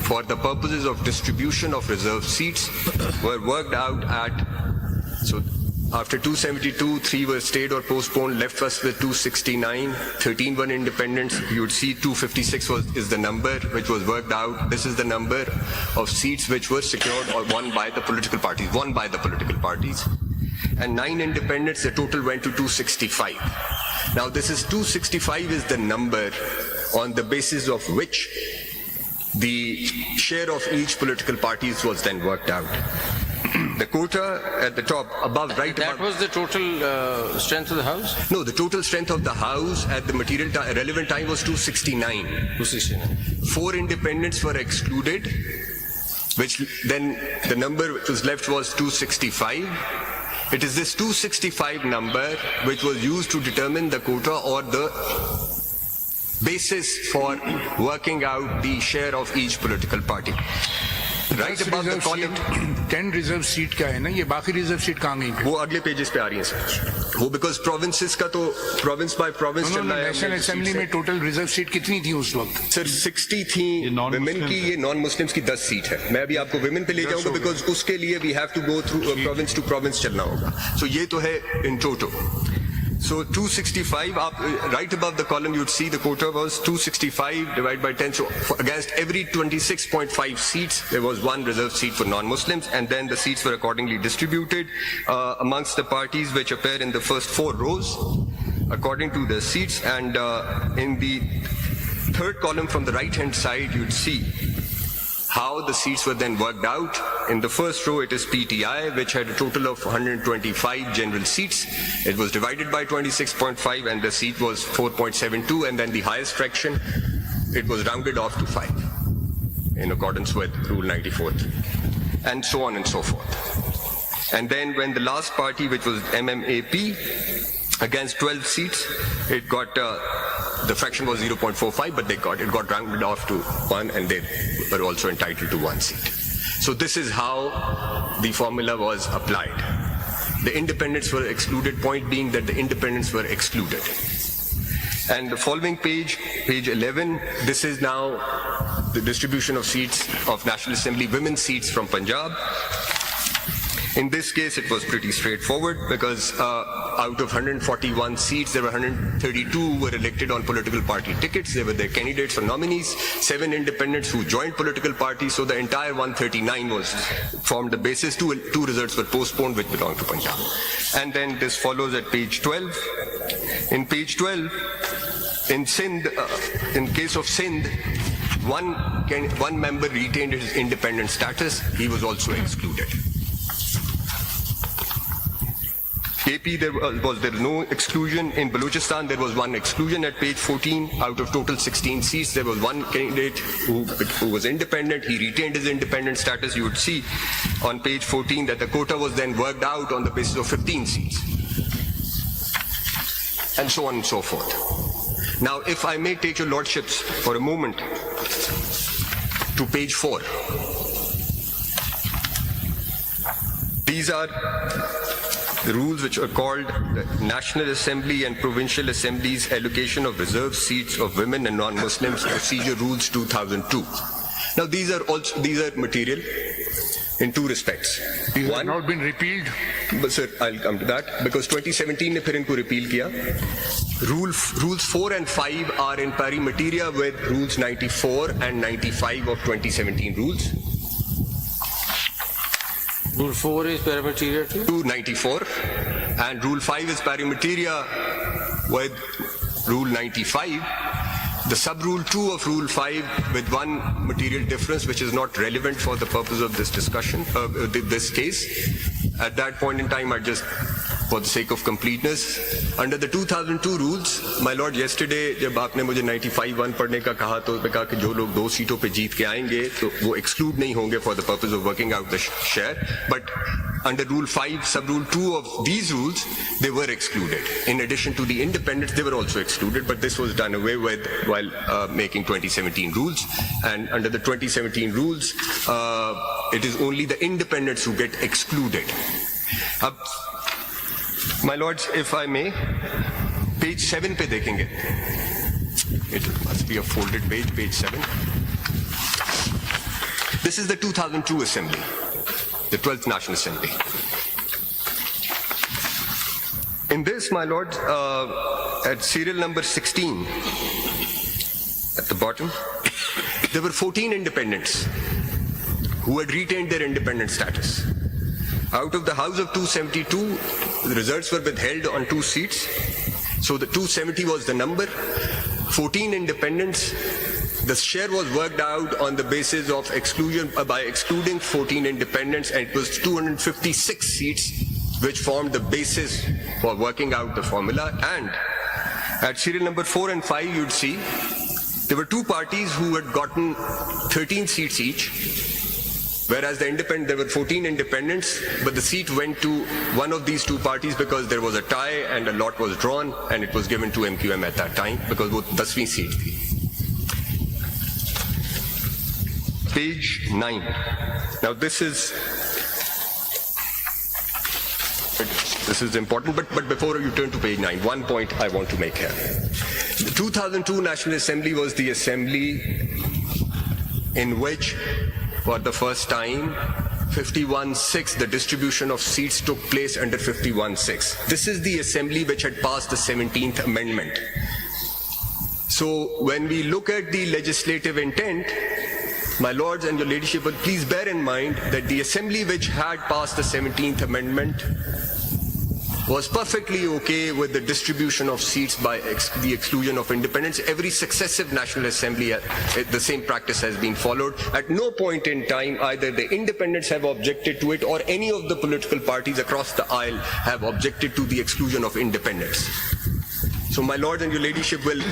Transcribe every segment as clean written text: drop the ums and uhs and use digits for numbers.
for the purposes of distribution of reserved seats were worked out at, so after 272, 3 were stayed or postponed, left us with 269, 13 were independents. You would see 256 is the number which was worked out. This is the number of seats which were secured or won by the political parties, and 9 independents, the total went to 265. Now this is 265 is the number on the basis of which the share of each political parties was then worked out. The quota at the top, above, right That above. was the total strength of the House? No, the total strength of the House at the relevant time was 269. 269. 4 independents were excluded, which then the number which was left was 265. It is this 265 number which was used to determine the quota or the basis for working out the share of each political party. Right above the column. 10 reserve seat का है ना, ये बाकी reserve seat कहाँ गई? वो अगले pages पे आ रही हैं सर। वो बिकॉज प्रोविंसेस का तो प्रोविंस बाय प्रोविंस चल रहा है। नेशनल असेंबली में टोटल रिजर्व सीट कितनी थी उस वक्त? सर 60 थी विमेन की, ये नॉन मुस्लिम्स की 10 सीट है। मैं अभी आपको विमेन पे ले जाऊंगा बिकॉज उसके लिए we have to go through province to province चलना होगा। सो ये तो है in total. So 265, right above the column you'd see the quota was 265 divided by 10. So against every 26.5 seats, there was 1 reserved seat for non-Muslims, and then the seats were accordingly distributed amongst the parties which appear in the first 4 rows according to the seats. And in the third column from the right-hand side, you'd see how the seats were then worked out. In the first row, it is PTI, which had a total of 125 general seats. It was divided by 26.5, and the seat was 4.72, and then the highest fraction, it was rounded off to 5, in accordance with Rule 94.3, and so on and so forth. And then when the last party, which was MMAP, against 12 seats, it got, the fraction was 0.45, but it got rounded off to 1, and they were also entitled to 1 seat. So this is how the formula was applied. The independents were excluded, point being that the independents were excluded. And the following page, page 11, this is now the distribution of seats of National Assembly, women's seats from Punjab. In this case, it was pretty straightforward because out of 141 seats, there were 132 who were elected on political party tickets. They were their candidates or nominees, 7 independents who joined political parties. So the entire 139 was formed the basis. Two results were postponed, which belonged to Punjab. And then this follows at page 12. In page 12, in Sindh, in case of Sindh, one member retained his independent status. He was also excluded. AP, there was no exclusion. In Balochistan, there was 1 exclusion at page 14. Out of total 16 seats, there was 1 candidate who was independent. He retained his independent status. You would see on page 14 that the quota was then worked out on the basis of 15 seats. And so on and so forth. Now, if I may take your lordships for a moment to page 4. These are the rules which are called the National Assembly and Provincial Assemblies Allocation of Reserved Seats of Women and Non-Muslims Procedure Rules 2002. Now these are material in 2 respects. These One, have not been repealed. but sir, I'll come to that because 2017 ने फिर इनको repeal किया. Rules 4 and 5 are in pari materia with rules 94 and 95 of 2017 rules. Rule 4 is paramateria to? 294, and Rule 5 is parimateria with Rule 95. The sub-rule 2 of Rule 5 with 1 material difference which is not relevant for the purpose of this discussion, this case. At that point in time, I just, for the sake of completeness, under the 2002 rules, my lord, yesterday जब आपने मुझे 95-1 पढ़ने का कहा तो मैं कहा कि जो लोग 2 सीटों पे जीत के आएंगे तो वो exclude नहीं होंगे for the purpose of working out the share. But under Rule 5, sub-rule 2 of these rules, they were excluded. In addition to the independents, they were also excluded, but this was done away with while making 2017 rules. And under the 2017 rules, it is only the independents who get excluded. My lords, if I may, page 7 पे देखेंगे. It must be a folded page, page 7. This is the 2002 Assembly, the 12th National Assembly. In this, my lord, at serial number 16, at the bottom, there were 14 independents who had retained their independent status. Out of the House of 272, the results were withheld on 2 seats. So the 270 was the number. 14 independents. The share was worked out on the basis of exclusion by excluding 14 independents, and it was 256 seats which formed the basis for working out the formula. And at serial number 4 and 5, you'd see there were 2 parties who had gotten 13 seats each, whereas there were 14 independents, but the seat went to one of these 2 parties because there was a tie and a lot was drawn, and it was given to MQM at that time because वो 10वीं seat थी. Page 9. Now this is important, but before you turn to page 9, one point I want to make here. The 2002 National Assembly was the assembly in which, for the first time, 51-6, the distribution of seats took place under 51-6. This is the assembly which had passed the 17th Amendment. So when we look at the legislative intent, my lords and your ladyship, will please bear in mind that the assembly which had passed the 17th Amendment was perfectly okay with the distribution of seats by the exclusion of independents. Every successive National Assembly, the same practice has been followed. At no point in time either the independents have objected to it or any of the political parties across the aisle have objected to the exclusion of independents. So my lord and your ladyship will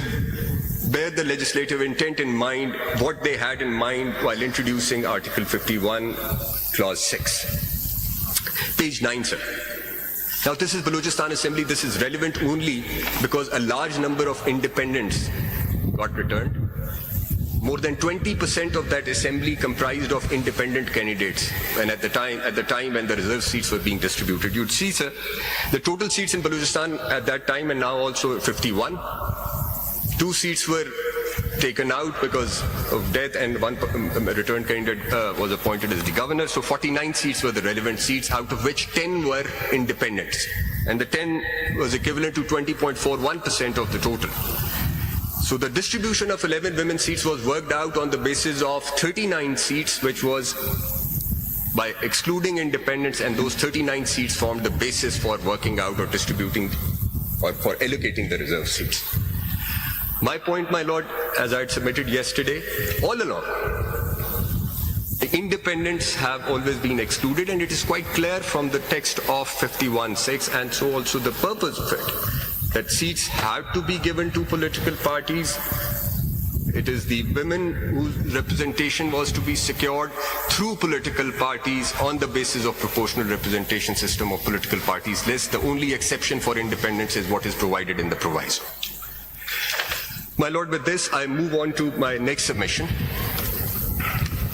bear the legislative intent in mind, what they had in mind while introducing Article 51, Clause 6. Page 9, sir. Now this is Balochistan Assembly. This is relevant only because a large number of independents got returned. More than 20% of that assembly comprised of independent candidates, and at the time when the reserve seats were being distributed. You'd see, sir, the total seats in Balochistan at that time and now also 51. 2 seats were taken out because of death, and one returned candidate was appointed as the governor. So 49 seats were the relevant seats, out of which 10 were independents. And the 10 was equivalent to 20.41% of the total. So the distribution of 11 women seats was worked out on the basis of 39 seats, which was by excluding independents, and those 39 seats formed the basis for working out or distributing or for allocating the reserve seats. My point, my lord, as I had submitted yesterday, all along, the independents have always been excluded, and it is quite clear from the text of 51-6, and so also the purpose of it, that seats have to be given to political parties. It is the women whose representation was to be secured through political parties on the basis of proportional representation system of political parties list. The only exception for independents is what is provided in the proviso. My lord, with this, I move on to my next submission.